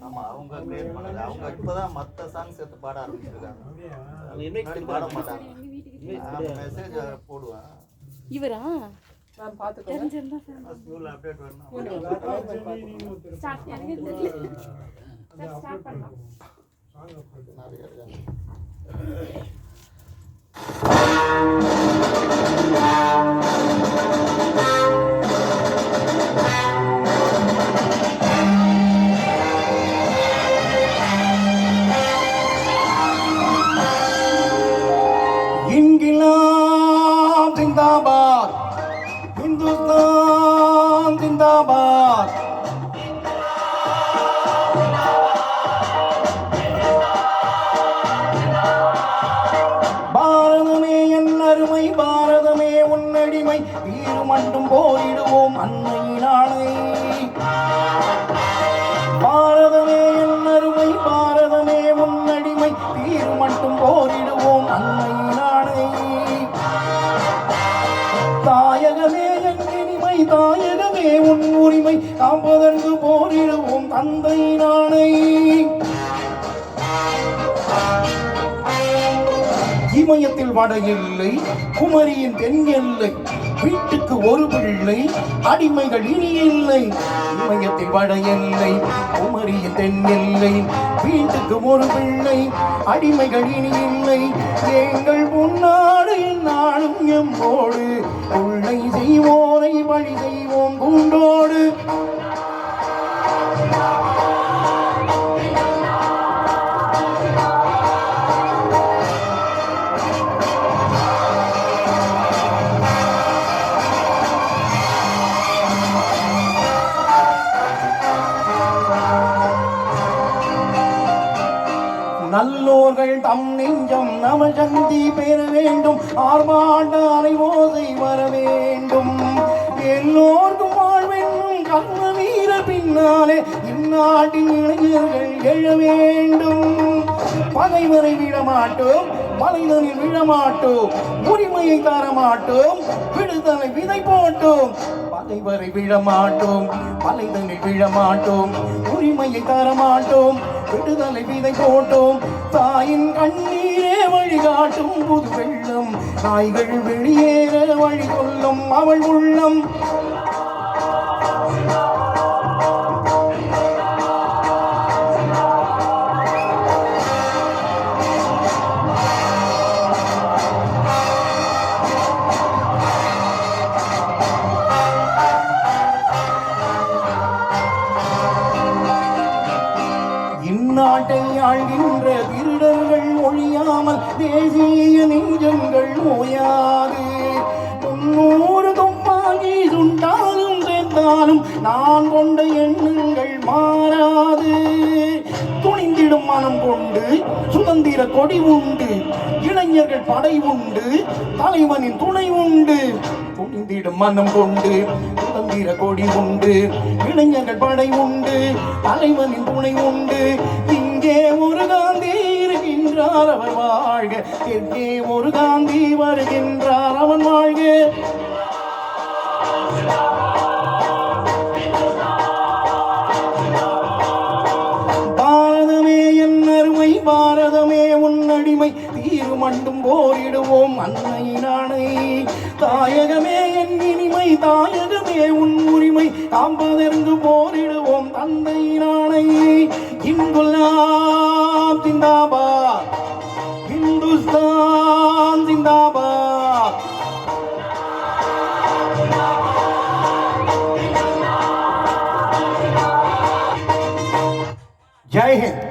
ஆமா அவங்க கிரியேட் பண்ணது. அவங்க இப்பதான் மத்த சாங்ஸ் எடுத்து பாட ஆரம்பிச்சிருக்காங்க. பாட மாட்டாங்க. மெசேஜ் போடுவேன். இவரா நான் பாத்துக்கோ. தெரிஞ்சிருந்தா ஃபேன் ஸ்கூல்ல அப்டேட் வரணும். ஸ்டார்ட் எனக்கு தெரியல. ஸ்டார்ட் பண்ணலாம். इंकलाब जिंदाबाद, हिंदुस्तान जिंदाबाद। பாரதமே என் அருமை, பாரதமே உன்னடிமை, வீறு மட்டும் போரிடுவோம் அன்னையின் ஆணை. பாரதமே என் அருமை, பாரதமே உன்னடிமை, வீறு மட்டும் போரிடுவோம் அன்னையின் ஆணை. தாயகமே என் இனிமை, தாயகமே உன் உரிமை, காப்பதற்கு போரிடுவோம் தந்தையின் ஆணை. இமயத்தில் வட எல்லை, குமரியின் தென் எல்லை, வீட்டுக்கு ஒரு பிள்ளை, அடிமைகள் இனி இல்லை. இமயத்தில் வட எல்லை, குமரியின் தென் எல்லை, வீட்டுக்கு ஒரு பிள்ளை, அடிமைகள் இனி இல்லை. எங்கள் பொன்னாடு நாடும் எம்போடு, கொள்ளை செய்வோரை வழி செய்வோம் குண்டோடு. நல்லோர்கள் தம் நெஞ்சம் நமசந்தி பெற வேண்டும், ஆர்ப்பாட்ட அலைவோசை வர வேண்டும். எல்லோருக்கும் வாழ்வென்னும் கர்ம வீர பின்னாலே இந்நாட்டின் இளைஞர்கள் எழ வேண்டும். பகைவரை விடமாட்டோம், பலைதனில் விழமாட்டோம், உரிமையை தரமாட்டோம், விடுதலை விதை போட்டோம். பகைவரை விழமாட்டோம், பலைதனில் விழமாட்டோம், உரிமையை தரமாட்டோம், விடுதலை விதை போட்டோம். தாயின் கண்ணீரே வழிகாட்டும் புது வெள்ளம், நாய்கள் வெளியேற வழி கொள்ளும் அவள் உள்ளம். இந்நாட்டை ஆள்கின்ற திருடர்கள் ஒழியாமல் தேசிய நெஞ்சங்கள் ஓயாது. 300 துப்பாக்கி சுண்டாலும் சேர்ந்தாலும் நான் கொண்ட எண்ணங்கள் மாறாது. துணிந்திடும் மனம் கொண்டு சுதந்திர கொடி உண்டு, இளைஞர்கள் படை உண்டு, தலைவனின் துணை உண்டு. துணிந்திடும் மனம் கொண்டு சுதந்திர கொடி உண்டு, இளைஞர்கள் படை உண்டு, தலைவனின் துணை உண்டு. இங்கே ஒரு காந்தி இருக்கின்றார் அவர் வாழ்க, எங்கே ஒரு காந்தி வருகின்றார் அவன் வாழ்க. பாரதமே என் அருமை, பாரதமே உன் அடிமை, தீரு மண்டும் போரிடுவோம் அன்னையின் ஆணை. தாயகமே என் இனிமை, தாயகமே உன் உரிமை, காப்பதற்கு போரிடுவோம் தந்தையின் ஆணை. இன்குலாப் ஜிந்தாபாத், ஹிந்துஸ்தான் ஜிந்தாபாத். ஜெய் ஹிந்த்.